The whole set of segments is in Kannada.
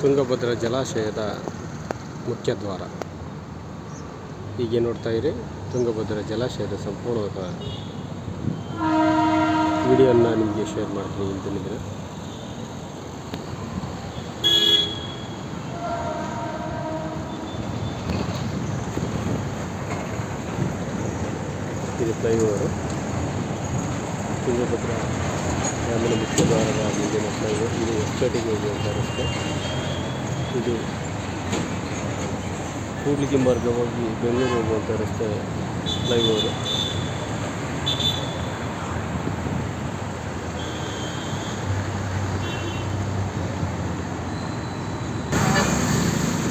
ತುಂಗಭದ್ರಾ ಜಲಾಶಯದ ಮುಖ್ಯ ದ್ವಾರ. ಹೀಗೆ ನೋಡ್ತಾ ಇರಿ, ತುಂಗಭದ್ರಾ ಜಲಾಶಯದ ಸಂಪೂರ್ಣವಾದ ವಿಡಿಯೋನ ನಿಮಗೆ ಶೇರ್ ಮಾಡ್ತೀನಿ ಇಂದಿನ ದಿನ. ಇದು ಫ್ಲೈಓವರು, ತುಂಗಭದ್ರಾ ಡ್ಯಾಮಿನ ಮುಖ್ಯ ದ್ವಾರದ ಮುಂದಿನ ಫ್ಲೈಓವರ್. ಇದು ಹೊಸಪೇಟೆಗೆ ಹೋಗುವಂಥ ರಸ್ತೆ. ಇದು ಕೂಡ್ಲಿಗಿ ಮಾರ್ಗವಾಗಿ ಬೆಂಗಳೂರು ಹೋಗುವಂಥ ರಸ್ತೆ ಫ್ಲೈಓವರು.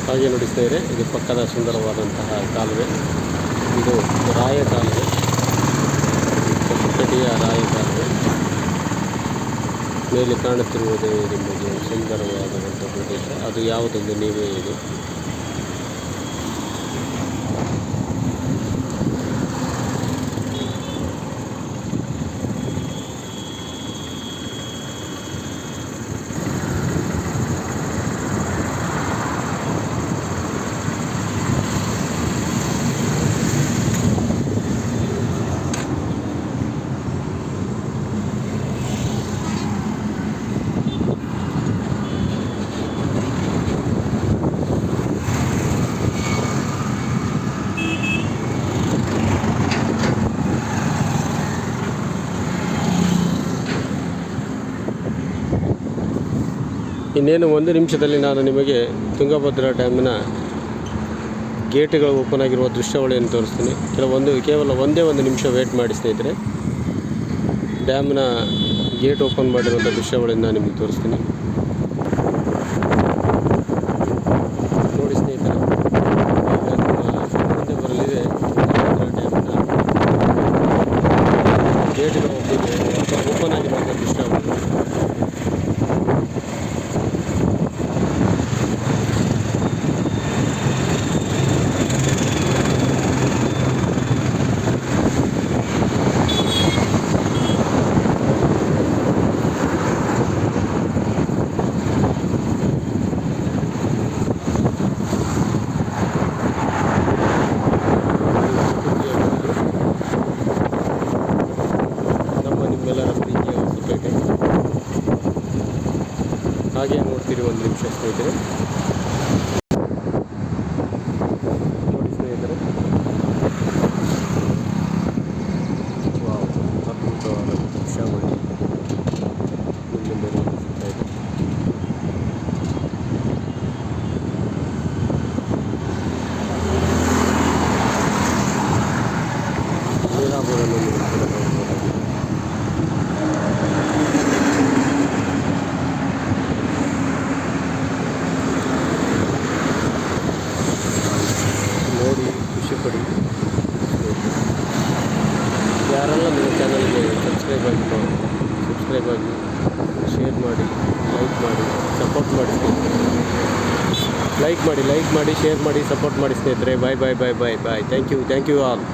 ಹಾಗೆ ನೋಡಿ ಸ್ನೇಹಿತರೆ, ಇದು ಪಕ್ಕದ ಸುಂದರವಾದಂತಹ ಕಾಲುವೆ. ಇದು ರಾಯ ಕಾಲುವೆ, ಹೊಸಪೇಟೆಯ ರಾಯ ಕಾಲುವೆ. ಮೇಲೆ ಕಾಣುತ್ತಿರುವುದೇ ನಿಮಗೆ ಸುಂದರವಾದಂಥ ಪ್ರದೇಶ. ಅದು ಯಾವುದೆಂದು ನೀವೇ ಹೇಳಿ. ಇನ್ನೇನು 1 ನಿಮಿಷದಲ್ಲಿ ನಾನು ನಿಮಗೆ ತುಂಗಭದ್ರಾ ಡ್ಯಾಮಿನ ಗೇಟ್ಗಳು ಓಪನ್ ಆಗಿರುವ ದೃಶ್ಯಾವಳಿಯನ್ನು ತೋರಿಸ್ತೀನಿ. ಕೇವಲ ಒಂದೇ 1 ನಿಮಿಷ ವೇಟ್ ಮಾಡಿ ಸ್ನೇಹಿತರೆ. ಡ್ಯಾಮಿನ ಗೇಟ್ ಓಪನ್ ಮಾಡಿರುವಂಥ ದೃಶ್ಯಾವಳಿಯನ್ನು ನಾನು ನಿಮಗೆ ತೋರಿಸ್ತೀನಿ. ನೋಡಿ ಸ್ನೇಹಿತರೆ, ಈಗ ನಿಮ್ಮ ಮುಂದೆ ಬರಲಿದೆ ತುಂಗಭದ್ರಾ ಡ್ಯಾಮಿನ ಗೇಟ್ಗಳು ಓಪನ್ ಆಗಿರುವಂಥ ದೃಶ್ಯಾವಳಿ. ನಿಮ್ಮೆಲ್ಲರ ಪ್ರೀತಿಯ ಹೊಸಪೇಟೆ. ಹಾಗೆ ನೋಡ್ತೀರಿ 1 ನಿಮಿಷ ಸ್ನೇಹಿತರೆ. ನೋಡಿ ಸ್ನೇಹಿತರೆ, ಅದ್ಭುತವಾದ ದೃಶ್ಯಾವಳಿ ನಿಮ್ಮ ಮುಂದೆ ಸಿಗ್ತಾ ಇದೆ. ನೀರಾವರಿಯನ್ನು ನೀವು ಕೂಡ ನೋಡ್ಬೋದಾಗಿದೆ. ನೋಡಿ ಖುಷಿಪಡಿ. ಯಾರೆಲ್ಲ ನಿಮ್ಮ ಚಾನಲ್ಗೆ ಸಬ್ಸ್ಕ್ರೈಬ್ ಆಗಿ ಶೇರ್ ಮಾಡಿ, ಲೈಕ್ ಮಾಡಿ, ಸಪೋರ್ಟ್ ಮಾಡಿ ಸ್ನೇಹಿತರೆ. ಲೈಕ್ ಮಾಡಿ, ಶೇರ್ ಮಾಡಿ, ಸಪೋರ್ಟ್ ಮಾಡಿ ಸ್ನೇಹಿತರೆ. ಬಾಯ್. Thank you all.